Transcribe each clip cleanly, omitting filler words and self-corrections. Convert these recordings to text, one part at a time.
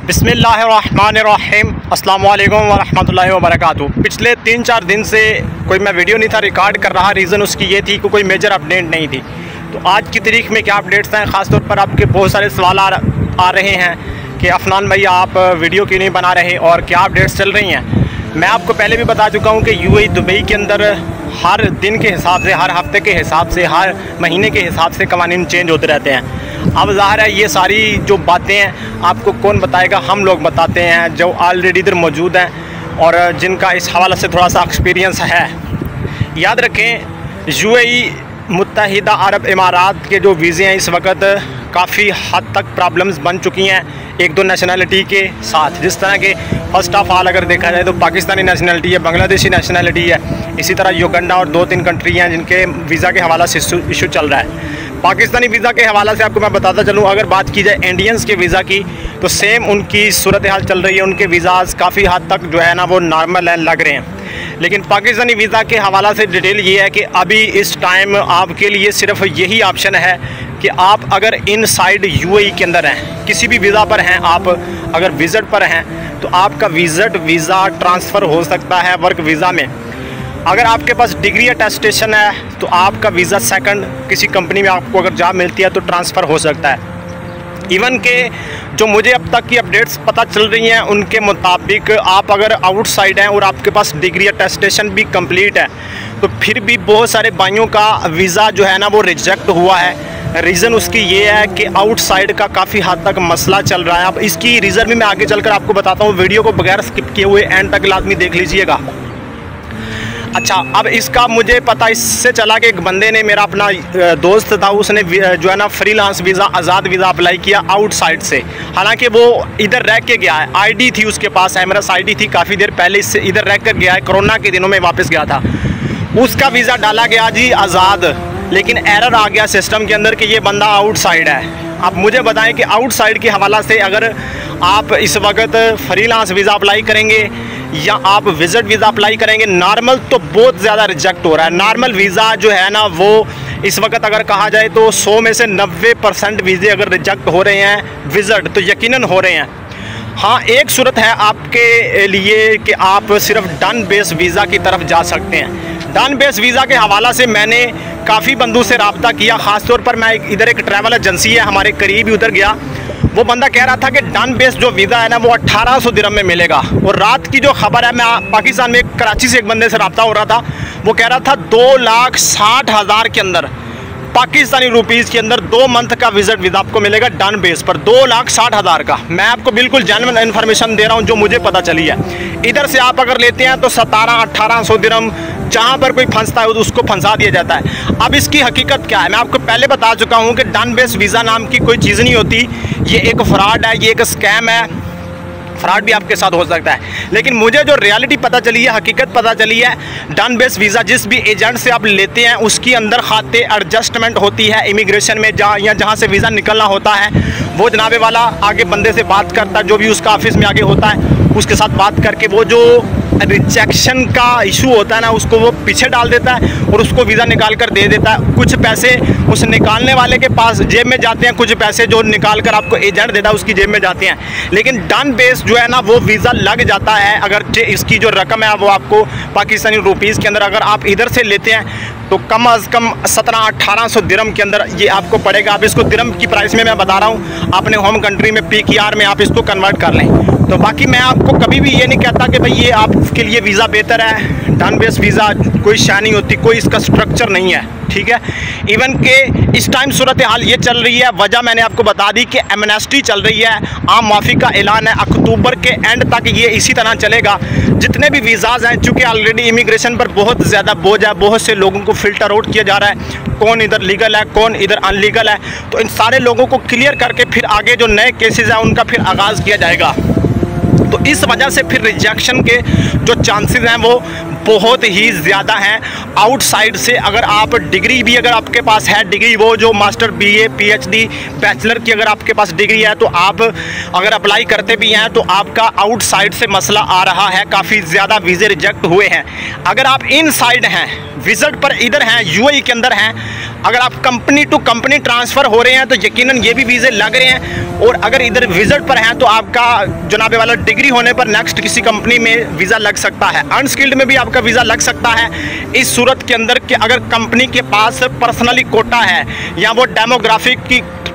बिस्मिल्लाहिर्रहमानिर्रहीम अस्सलाम वालेकुम वरहमतुल्लाहि वबरकातुहू। पिछले 3-4 दिन से कोई मैं वीडियो नहीं था रिकॉर्ड कर रहा। रीज़न उसकी ये थी कि कोई मेजर अपडेट नहीं थी। तो आज की तारीख में क्या अपडेट्स हैं, ख़ासतौर पर आपके बहुत सारे सवाल आ रहे हैं कि अफनान भैया आप वीडियो क्यों नहीं बना रहे और क्या अपडेट्स चल रही हैं। मैं आपको पहले भी बता चुका हूँ कि यूएई दुबई के अंदर हर दिन के हिसाब से, हर हफ्ते के हिसाब से, हर महीने के हिसाब से कवानीन चेंज होते रहते हैं। अब ज़ाहिर है ये सारी जो बातें हैं आपको कौन बताएगा, हम लोग बताते हैं जो ऑलरेडी इधर मौजूद हैं और जिनका इस हवाले से थोड़ा सा एक्सपीरियंस है। याद रखें, यूएई मुत्तहिदा अरब इमारात के जो वीज़े हैं इस वक्त काफ़ी हद तक प्रॉब्लम्स बन चुकी हैं एक दो नेशनलिटी के साथ। जिस तरह के फर्स्ट ऑफ ऑल अगर देखा जाए तो पाकिस्तानी नेशनलिटी है, बांग्लादेशी नेशनलिटी है, इसी तरह युगांडा और 2-3 कंट्री हैं जिनके वीज़ा के हवाला से इशू चल रहा है। पाकिस्तानी वीज़ा के हवाला से आपको मैं बताता चलूँ, अगर बात की जाए इंडियंस के वीज़ा की तो सेम उनकी सूरत हाल चल रही है। उनके वीज़ाज़ काफ़ी हद तक जो है ना वो नॉर्मल है, लग रहे हैं। लेकिन पाकिस्तानी वीज़ा के हवाला से डिटेल ये है कि अभी इस टाइम आपके लिए सिर्फ यही ऑप्शन है कि आप अगर इनसाइड यूएई के अंदर हैं, किसी भी वीज़ा पर हैं, आप अगर विज़िट पर हैं तो आपका वीज़ा ट्रांसफ़र हो सकता है वर्क वीज़ा में। अगर आपके पास डिग्री अटेस्टेशन है तो आपका वीज़ा सेकंड किसी कंपनी में आपको अगर जॉब मिलती है तो ट्रांसफ़र हो सकता है। इवन के जो मुझे अब तक की अपडेट्स पता चल रही हैं उनके मुताबिक आप अगर आउटसाइड हैं और आपके पास डिग्री अटेस्टेशन भी कंप्लीट है तो फिर भी बहुत सारे भाइयों का वीज़ा जो है ना वो रिजेक्ट हुआ है। रीज़न उसकी ये है कि आउटसाइड का काफ़ी हद तक मसला चल रहा है। अब इसकी रीज़न भी मैं आगे चलकर आपको बताता हूँ। वीडियो को बगैर स्किप किए हुए एंड तक लाजमी देख लीजिएगा। अच्छा, अब इसका मुझे पता इससे चला कि एक बंदे ने, मेरा अपना दोस्त था, उसने जो है ना फ्रीलांस वीज़ा, आज़ाद वीज़ा अप्लाई किया आउटसाइड से। हालांकि वो इधर रह के गया है, आईडी थी उसके पास, एमरस आईडी थी, काफ़ी देर पहले इससे इधर रह कर गया है, कोरोना के दिनों में वापस गया था। उसका वीज़ा डाला गया जी आज़ाद, लेकिन एरर आ गया सिस्टम के अंदर कि ये बंदा आउटसाइड है। अब मुझे बताएं कि आउटसाइड के हवाला से अगर आप इस वक्त फ्रीलांस वीज़ा अप्लाई करेंगे या आप विज़िट वीज़ा अप्लाई करेंगे, नॉर्मल तो बहुत ज़्यादा रिजेक्ट हो रहा है। नॉर्मल वीज़ा जो है ना वो इस वक्त अगर कहा जाए तो 100 में से 90% वीज़े अगर रिजेक्ट हो रहे हैं विज़िट तो यकीनन हो रहे हैं। हाँ, एक सूरत है आपके लिए कि आप सिर्फ डन बेस वीज़ा की तरफ जा सकते हैं। डन बेस वीज़ा के हवाला से मैंने काफ़ी बंदों से रब्ता किया। ख़ास तौर पर मैं इधर एक ट्रैवल एजेंसी है हमारे करीब ही, उधर गया। वो बंदा कह रहा था कि डन बेस जो वीज़ा है ना वो 1800 दिरहम में मिलेगा। और रात की जो खबर है, मैं पाकिस्तान में कराची से एक बंदे से रब्ता हो रहा था, वो कह रहा था 2,60,000 के अंदर, पाकिस्तानी रुपीज़ के अंदर 2 मंथ का विज़िट वीज़ा आपको मिलेगा डन बेस पर, 2,60,000 का। मैं आपको बिल्कुल जेन्युइन इन्फॉर्मेशन दे रहा हूँ जो मुझे पता चली है। इधर से आप अगर लेते हैं तो 1700-1800 दिरहम, जहाँ पर कोई फंसता है उसको फंसा दिया जाता है। अब इसकी हकीकत क्या है, मैं आपको पहले बता चुका हूँ कि डन बेस वीज़ा नाम की कोई चीज़ नहीं होती। ये एक फ्रॉड है, ये एक स्कैम है। फ्रॉड भी आपके साथ हो सकता है, लेकिन मुझे जो रियलिटी पता चली है, हकीकत पता चली है, डन बेस वीज़ा जिस भी एजेंट से आप लेते हैं उसके अंदर खाते एडजस्टमेंट होती है इमिग्रेशन में, जहाँ से वीज़ा निकलना होता है वो जनाबे वाला आगे बंदे से बात करता है, जो भी उसका ऑफिस में आगे होता है उसके साथ बात करके वो जो रिजेक्शन का इशू होता है ना उसको वो पीछे डाल देता है और उसको वीज़ा निकाल कर दे देता है। कुछ पैसे उस निकालने वाले के पास जेब में जाते हैं, कुछ पैसे जो निकाल कर आपको एजेंट देता है उसकी जेब में जाते हैं। लेकिन डन बेस जो है ना वो वीज़ा लग जाता है। अगर इसकी जो रकम है वो आपको पाकिस्तानी रुपीज़ के अंदर अगर आप इधर से लेते हैं तो कम अज़ कम 1700-1800 दिरहम के अंदर ये आपको पड़ेगा। अब इसको दिरहम की प्राइस में मैं बता रहा हूँ, अपने होम कंट्री में PKR में आप इसको कन्वर्ट कर लें। तो बाकी मैं आपको कभी भी ये नहीं कहता कि भाई ये आपके लिए वीज़ा बेहतर है। डन बेस वीज़ा कोई शान नहीं होती, कोई इसका स्ट्रक्चर नहीं है, ठीक है। इवन के इस टाइम सूरत हाल ये चल रही है, वजह मैंने आपको बता दी कि एमनेस्टी चल रही है, आम माफ़ी का ऐलान है, अक्टूबर के एंड तक ये इसी तरह चलेगा। जितने भी वीज़ाज़ हैं, चूँकि ऑलरेडी इमिग्रेशन पर बहुत ज़्यादा बोझ है, बहुत से लोगों को फ़िल्टर आउट किया जा रहा है, कौन इधर लीगल है कौन इधर अनलीगल है, तो इन सारे लोगों को क्लियर करके फिर आगे जो नए केसेस हैं उनका फिर आगाज़ किया जाएगा। तो इस वजह से फिर रिजेक्शन के जो चांसेस हैं वो बहुत ही ज़्यादा हैं आउटसाइड से। अगर आप डिग्री भी अगर आपके पास है, डिग्री वो जो मास्टर BA PhD बैचलर की अगर आपके पास डिग्री है तो आप अगर अप्लाई करते भी हैं तो आपका आउटसाइड से मसला आ रहा है, काफ़ी ज़्यादा वीज़े रिजेक्ट हुए हैं। अगर आप इनसाइड हैं, विज़िट पर इधर हैं, यूएई के अंदर हैं, अगर आप कंपनी टू कंपनी ट्रांसफ़र हो रहे हैं तो यकीनन ये भी वीज़े लग रहे हैं। और अगर इधर विजिट पर हैं तो आपका जनाबे वाला डिग्री होने पर नेक्स्ट किसी कंपनी में वीज़ा लग सकता है। अनस्किल्ड में भी आपका वीज़ा लग सकता है इस सूरत के अंदर कि अगर कंपनी के पास पर्सनली कोटा है या वो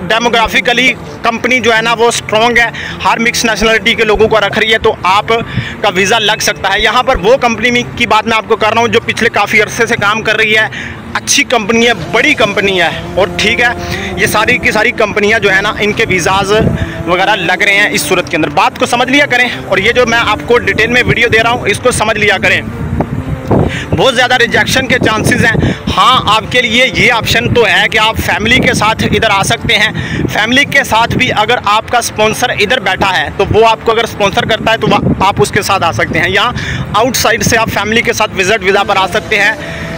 डेमोग्राफिकली कंपनी जो है ना वो स्ट्रॉन्ग है, हर मिक्स नेशनलिटी के लोगों को रख रही है, तो आपका वीज़ा लग सकता है। यहाँ पर वो कंपनी की बात मैं आपको कर रहा हूँ जो पिछले काफ़ी अरसे से काम कर रही है, अच्छी कंपनी है, बड़ी कंपनी है। और ठीक है, ये सारी की सारी कंपनियां जो है ना इनके वीज़ाज़ वगैरह लग रहे हैं इस सूरत के अंदर। बात को समझ लिया करें और ये जो मैं आपको डिटेल में वीडियो दे रहा हूँ इसको समझ लिया करें। बहुत ज़्यादा रिजेक्शन के चांसेस हैं। हाँ, आपके लिए ये ऑप्शन तो है कि आप फैमिली के साथ इधर आ सकते हैं। फैमिली के साथ भी अगर आपका स्पॉन्सर इधर बैठा है तो वो आपको अगर स्पॉन्सर करता है तो आप उसके साथ आ सकते हैं। या आउटसाइड से आप फैमिली के साथ विजिट वीज़ा पर आ सकते हैं।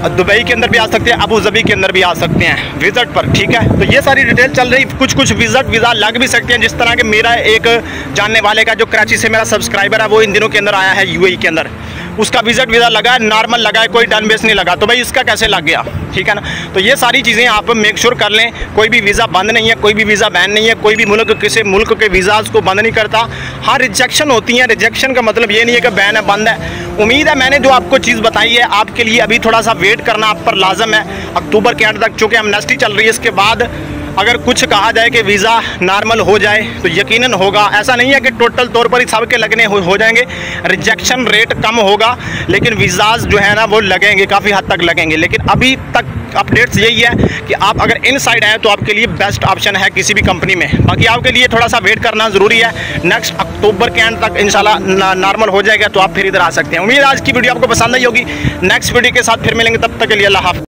दुबई के अंदर भी आ सकते हैं, अबू धाबी के अंदर भी आ सकते हैं विजिट पर। ठीक है, तो ये सारी डिटेल चल रही। कुछ विजिट वीज़ा लग भी सकते हैं, जिस तरह के मेरा एक जानने वाले का जो कराची से मेरा सब्सक्राइबर है वो इन दिनों के अंदर आया है यूएई के अंदर, उसका विजिट वीज़ा लगा है, नॉर्मल लगा है, कोई डन बेस नहीं लगा। तो भाई इसका कैसे लग गया? ठीक है ना। तो ये सारी चीज़ें आप मेक श्योर कर लें। कोई भी वीज़ा बंद नहीं है, कोई भी वीज़ा बैन नहीं है, कोई भी मुल्क किसी मुल्क के वीज़ाज़ को बंद नहीं करता। हाँ, रिजेक्शन होती हैं। रिजेक्शन का मतलब ये नहीं है कि बैन है, बंद है। उम्मीद है मैंने जो आपको चीज़ बताई है आपके लिए अभी थोड़ा सा वेट करना आप पर लाजम है। अक्टूबर के एंड तक चूँकि एमनेस्टी चल रही है, इसके बाद अगर कुछ कहा जाए कि वीज़ा नॉर्मल हो जाए तो यकीनन होगा। ऐसा नहीं है कि टोटल तौर पर ही सबके लगने हो जाएंगे, रिजेक्शन रेट कम होगा, लेकिन वीज़ाज़ जो है ना वो लगेंगे, काफ़ी हद तक लगेंगे। लेकिन अभी तक अपडेट्स यही है कि आप अगर इनसाइड आए तो आपके लिए बेस्ट ऑप्शन है किसी भी कंपनी में। बाकी आपके लिए थोड़ा सा वेट करना ज़रूरी है। नेक्स्ट अक्टूबर के एंड तक इंशाल्लाह नॉर्मल हो जाएगा तो आप फिर इधर आ सकते हैं। उम्मीद है आज की वीडियो आपको पसंद आई होगी। नेक्स्ट वीडियो के साथ फिर मिलेंगे, तब तक के लिए अल्लाह हाफ़िज़।